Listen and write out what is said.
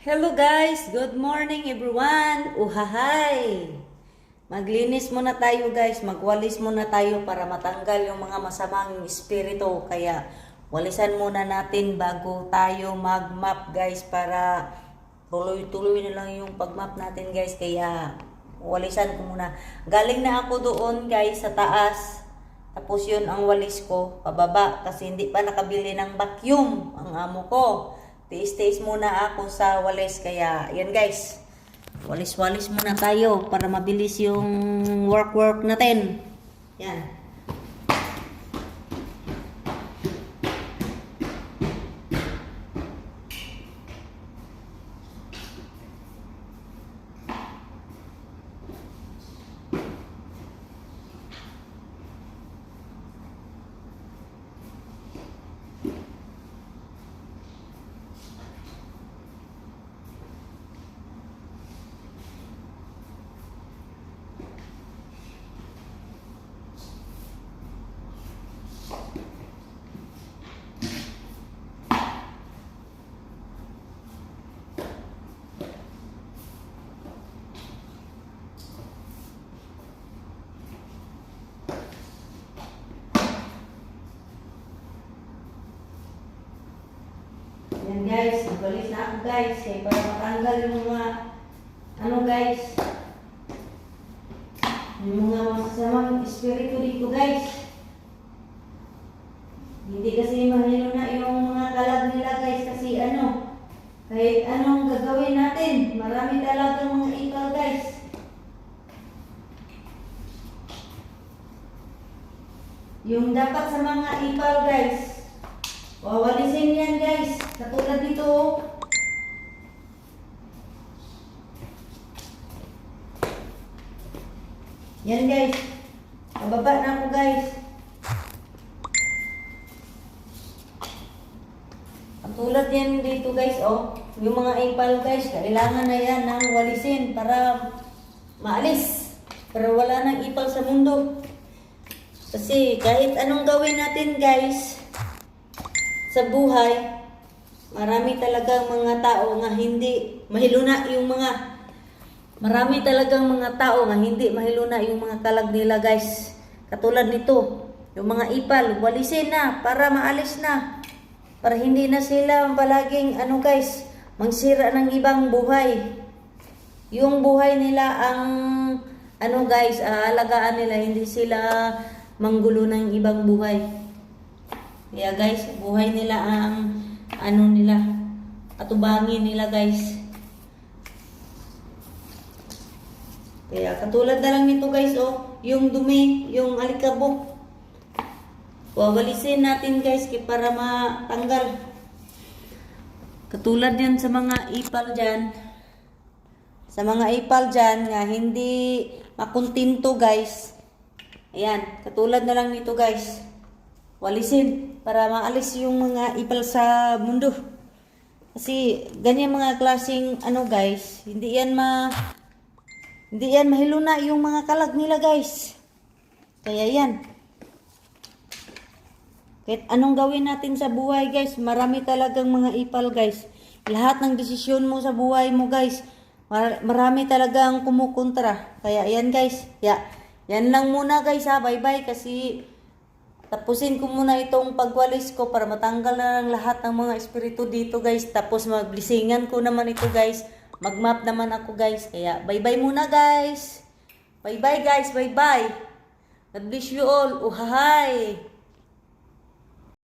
Hello guys! Good morning everyone! Uhahay! Maglinis muna tayo guys, magwalis muna tayo para matanggal yung mga masamang espiritu. Kaya walisan muna natin bago tayo mag-map guys para tuloy-tuloy na lang yung pag-map natin guys. Kaya walisan ko muna. Galing na ako doon guys sa taas. Tapos yun ang walis ko pababa kasi hindi pa nakabili ng vacuum ang amo ko. Tiis-tiis muna ako sa walis. Kaya, yan guys. Walis-walis muna tayo para mabilis yung work natin. Yan. Yan guys, nagwalis na ako guys. Para matanggal yung mga guys. Yung mga masasamang espiritu dito guys. Hindi kasi mahilo na yung mga kalag nila guys. Kasi kahit anong gagawin natin, marami talagang mga ipal guys. Yung dapat sa mga ipal guys, wawalisin yan guys. Katulad dito. Yan guys. Pababa na ako guys. Katulad yan dito guys. Yung mga ipal guys, kailangan na yan ng walisin para maalis. Para wala nang ipal sa mundo. Kasi kahit anong gawin natin guys sa buhay, marami talagang mga tao nga hindi mahiluna yung marami talagang mga tao nga hindi mahiluna yung mga kalag nila guys. Katulad nito, yung mga ipal, walisin na para maalis na. Para hindi na sila palaging guys, magsira ng ibang buhay. Yung buhay nila ang guys, aalagaan nila, hindi sila manggulo ng ibang buhay. Kaya guys, buhay nila ang nila, atubangin nila guys. Kaya katulad na lang nito guys, yung dumi, yung alikabok. Wawalisin natin guys para matanggal. Katulad yan sa mga ipal dyan. Sa mga ipal dyan nga hindi makuntinto guys. Ayan, katulad na lang nito guys. Walisin para maalis yung mga ipal sa mundo. Kasi ganyan mga klaseng guys, hindi yan mahiluna yung mga kalag nila guys. Kaya yan. Kahit anong gawin natin sa buhay guys, marami talagang mga ipal guys. Lahat ng desisyon mo sa buhay mo guys, marami talagang kumukontra. Kaya yan guys. Yan lang muna guys ha. Bye bye kasi tapusin ko muna itong pagwalis ko para matanggal na lang lahat ng mga espiritu dito guys. Tapos maglisingan ko naman ito guys. Mag-map naman ako guys. Kaya bye-bye muna guys. Bye-bye guys. Bye-bye. God bless you all. Uhahay.